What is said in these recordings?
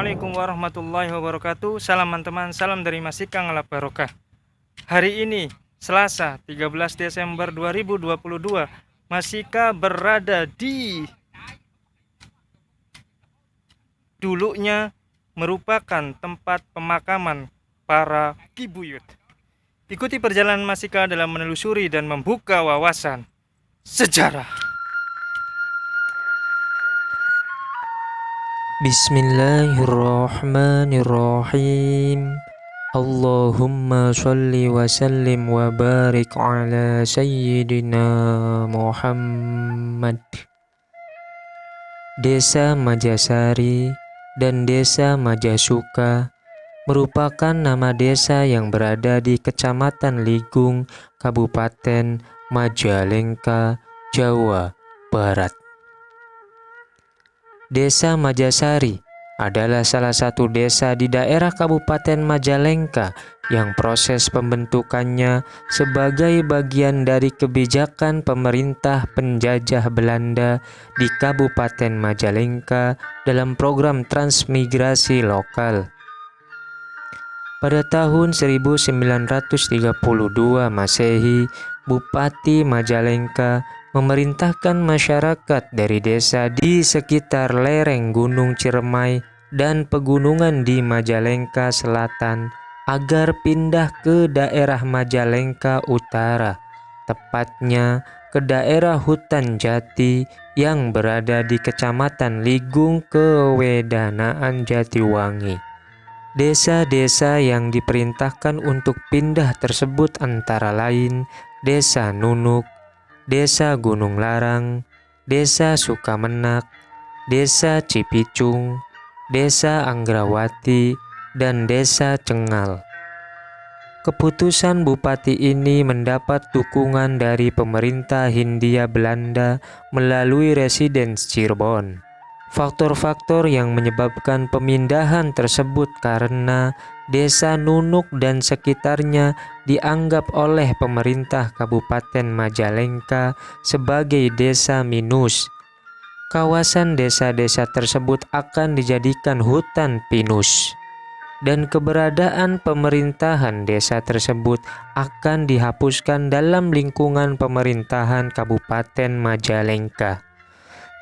Assalamualaikum warahmatullahi wabarakatuh. Salam teman-teman, salam dari Mas Ikang ala barokah. Hari ini Selasa 13 Desember 2022, Mas Ika berada di dulunya merupakan tempat pemakaman para kibuyut. Ikuti perjalanan Mas Ika dalam menelusuri dan membuka wawasan sejarah. Bismillahirrahmanirrahim. Allahumma sholli wa sallim wa barik ala sayyidina Muhammad. Desa Majasari dan Desa Majasuka merupakan nama desa yang berada di Kecamatan Ligung, Kabupaten Majalengka, Jawa Barat. Desa Majasari adalah salah satu desa di daerah Kabupaten Majalengka yang proses pembentukannya sebagai bagian dari kebijakan pemerintah penjajah Belanda di Kabupaten Majalengka dalam program transmigrasi lokal. Pada tahun 1932 Masehi, Bupati Majalengka memerintahkan masyarakat dari desa di sekitar lereng Gunung Ciremai dan pegunungan di Majalengka Selatan agar pindah ke daerah Majalengka Utara, tepatnya ke daerah hutan jati yang berada di Kecamatan Ligung, Kewedanaan Jatiwangi. Desa-desa yang diperintahkan untuk pindah tersebut antara lain Desa Nunuk, Desa Gunung Larang, Desa Sukamenak, Desa Cipicung, Desa Anggrawati, dan Desa Cengal. Keputusan bupati ini mendapat dukungan dari pemerintah Hindia Belanda melalui Residen Cirebon. Faktor-faktor yang menyebabkan pemindahan tersebut karena Desa Nunuk dan sekitarnya dianggap oleh pemerintah Kabupaten Majalengka sebagai desa minus. Kawasan desa-desa tersebut akan dijadikan hutan pinus, dan keberadaan pemerintahan desa tersebut akan dihapuskan dalam lingkungan pemerintahan Kabupaten Majalengka.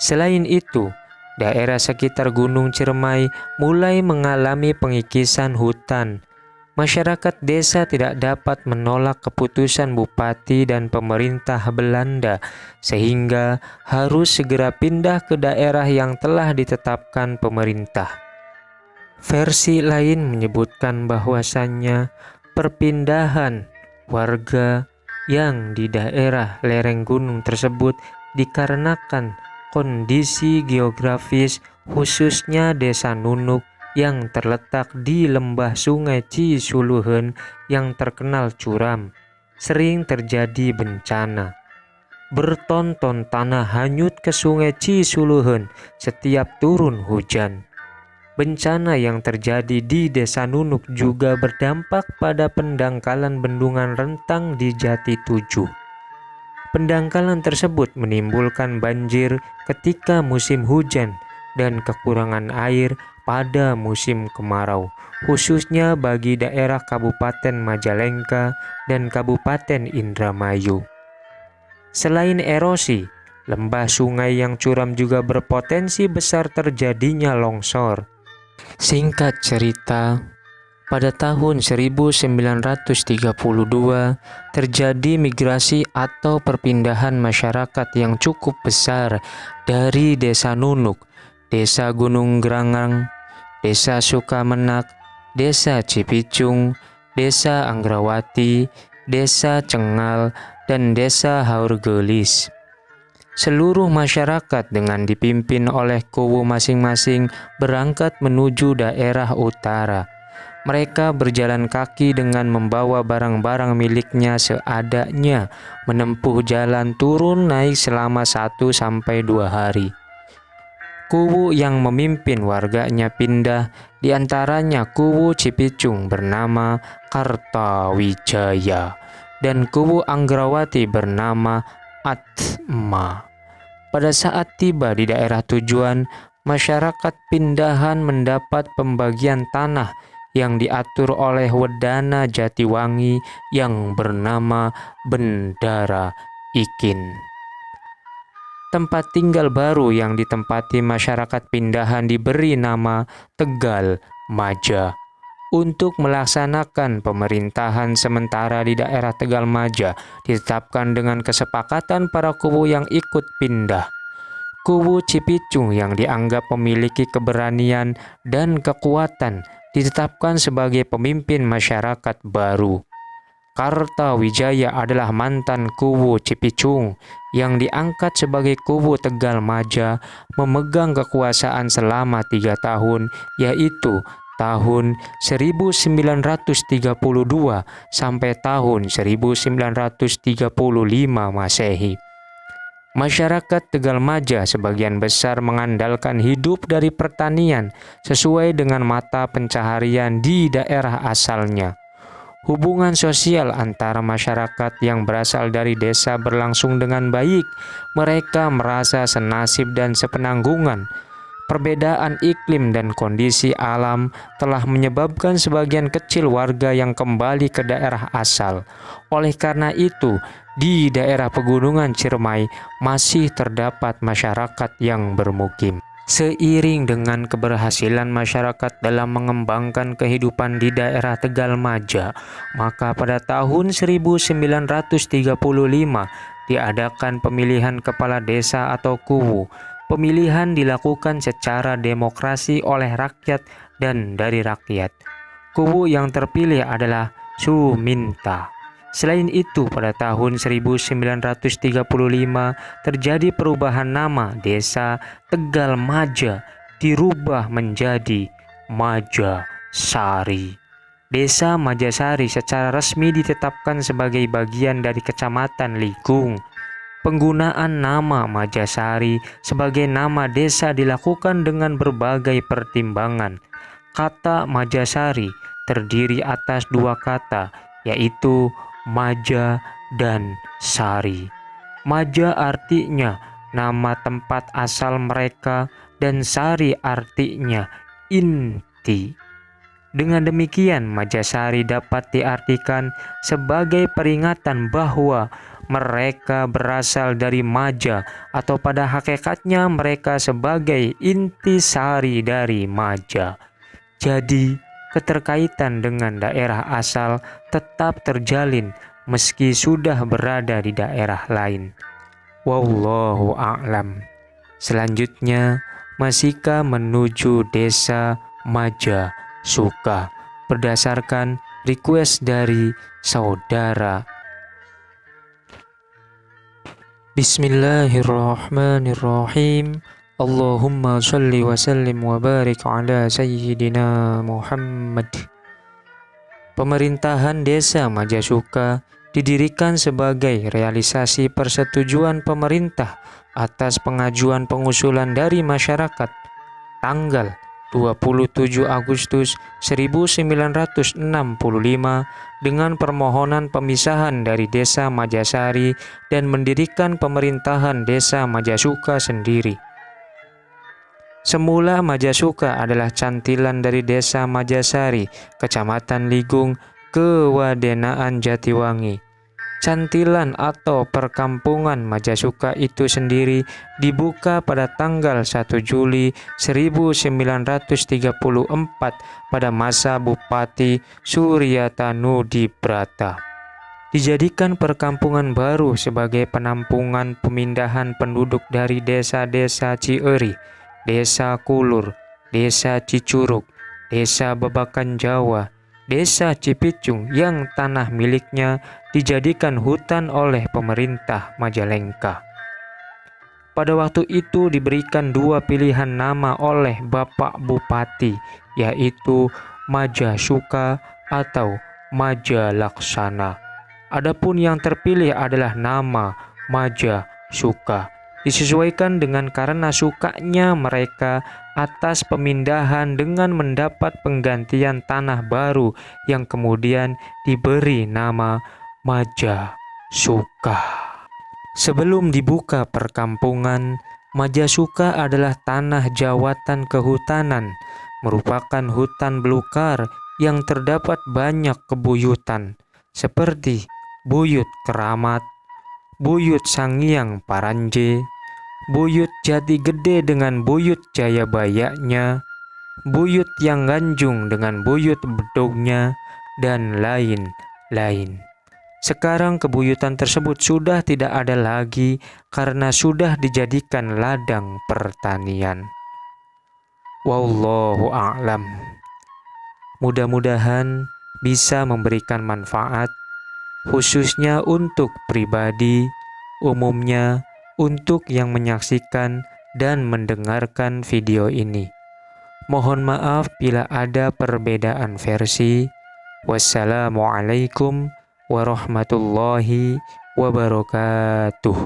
Selain itu, daerah sekitar Gunung Ciremai mulai mengalami pengikisan hutan. Masyarakat desa tidak dapat menolak keputusan bupati dan pemerintah Belanda, sehingga harus segera pindah ke daerah yang telah ditetapkan pemerintah. Versi lain menyebutkan bahwasannya perpindahan warga yang di daerah lereng gunung tersebut dikarenakan kondisi geografis, khususnya Desa Nunuk yang terletak di lembah Sungai Cisuluheun yang terkenal curam. Sering terjadi bencana. Bertonton tanah hanyut ke Sungai Cisuluheun setiap turun hujan. Bencana yang terjadi di Desa Nunuk juga berdampak pada pendangkalan bendungan Rentang di Jati 7. Pendangkalan tersebut menimbulkan banjir ketika musim hujan dan kekurangan air pada musim kemarau, khususnya bagi daerah Kabupaten Majalengka dan Kabupaten Indramayu. Selain erosi, lembah sungai yang curam juga berpotensi besar terjadinya longsor. Singkat cerita, pada tahun 1932 terjadi migrasi atau perpindahan masyarakat yang cukup besar dari Desa Nunuk, Desa Gunung Gerangang, Desa Sukamenak, Desa Cipicung, Desa Anggrawati, Desa Cengal, dan Desa Haurgelis. Seluruh masyarakat dengan dipimpin oleh kubu masing-masing berangkat menuju daerah utara. Mereka berjalan kaki dengan membawa barang-barang miliknya seadanya, menempuh jalan turun naik selama 1-2 hari. Kubu yang memimpin warganya pindah, diantaranya kubu Cipicung bernama Kartawijaya dan kubu Anggrawati bernama Atma. Pada saat tiba di daerah tujuan, masyarakat pindahan mendapat pembagian tanah yang diatur oleh Wedana Jatiwangi yang bernama Bendara Ikin. Tempat tinggal baru yang ditempati masyarakat pindahan diberi nama Tegal Maja. Untuk melaksanakan pemerintahan sementara di daerah Tegal Maja ditetapkan dengan kesepakatan para kubu yang ikut pindah. Kubu Cipicung yang dianggap memiliki keberanian dan kekuatan ditetapkan sebagai pemimpin masyarakat baru. Kartawijaya adalah mantan kubu Cipicung yang diangkat sebagai kubu Tegal Maja, memegang kekuasaan selama 3 tahun, yaitu tahun 1932 sampai tahun 1935 Masehi. Masyarakat Tegal Maja sebagian besar mengandalkan hidup dari pertanian sesuai dengan mata pencaharian di daerah asalnya. Hubungan sosial antara masyarakat yang berasal dari desa berlangsung dengan baik. Mereka merasa senasib dan sepenanggungan. Perbedaan iklim dan kondisi alam telah menyebabkan sebagian kecil warga yang kembali ke daerah asal. Oleh karena itu, di daerah pegunungan Ciremai masih terdapat masyarakat yang bermukim. Seiring dengan keberhasilan masyarakat dalam mengembangkan kehidupan di daerah Tegal Maja, maka pada tahun 1935 diadakan pemilihan kepala desa atau kuwu. Pemilihan dilakukan secara demokrasi oleh rakyat dan dari rakyat. Kuwu yang terpilih adalah Suminta. Selain itu, pada tahun 1935 terjadi perubahan nama desa Tegal Maja dirubah menjadi Majasari. Desa Majasari secara resmi ditetapkan sebagai bagian dari Kecamatan Ligung. Penggunaan nama Majasari sebagai nama desa dilakukan dengan berbagai pertimbangan. Kata Majasari terdiri atas 2 kata, yaitu Maja dan Sari. Maja artinya nama tempat asal mereka dan Sari artinya inti. Dengan demikian, Majasari dapat diartikan sebagai peringatan bahwa mereka berasal dari Maja atau pada hakikatnya mereka sebagai inti sari dari Maja. Jadi, keterkaitan dengan daerah asal tetap terjalin meski sudah berada di daerah lain. Wallahu a'lam. Selanjutnya, Masika menuju desa Maja Suka berdasarkan request dari saudara. Bismillahirrahmanirrahim. Allahumma sholli wa sallim wa barik ala sayyidina Muhammad. Pemerintahan Desa Majasuka didirikan sebagai realisasi persetujuan pemerintah atas pengajuan pengusulan dari masyarakat tanggal 27 Agustus 1965 dengan permohonan pemisahan dari Desa Majasari dan mendirikan pemerintahan Desa Majasuka sendiri. Semula Majasuka adalah cantilan dari Desa Majasari, Kecamatan Ligung, Kewadenaan Jatiwangi. Cantilan atau perkampungan Majasuka itu sendiri dibuka pada tanggal 1 Juli 1934 pada masa Bupati Suryatanu-Dibrata. Dijadikan perkampungan baru sebagai penampungan pemindahan penduduk dari desa-desa Cieri, Desa Kulur, Desa Cicurug, Desa Babakan Jawa, Desa Cipicung yang tanah miliknya dijadikan hutan oleh pemerintah Majalengka. Pada waktu itu diberikan 2 pilihan nama oleh Bapak Bupati, yaitu Majasuka atau Majalaksana. Adapun yang terpilih adalah nama Majasuka. Disesuaikan dengan karena sukanya mereka atas pemindahan dengan mendapat penggantian tanah baru yang kemudian diberi nama Majasuka. Sebelum dibuka perkampungan, Majasuka adalah tanah jawatan kehutanan, merupakan hutan belukar yang terdapat banyak kebuyutan, seperti Buyut Keramat, Buyut Sangiang Paranje, Buyut Jati Gede dengan Buyut Jayabayanya, Buyut Yang Ganjung dengan Buyut Bedognya, dan lain-lain. Sekarang kebuyutan tersebut sudah tidak ada lagi karena sudah dijadikan ladang pertanian. Wallahu a'lam. Mudah-mudahan bisa memberikan manfaat, khususnya untuk pribadi, umumnya untuk yang menyaksikan dan mendengarkan video ini. Mohon maaf bila ada perbedaan versi. Wassalamualaikum warahmatullahi wabarakatuh.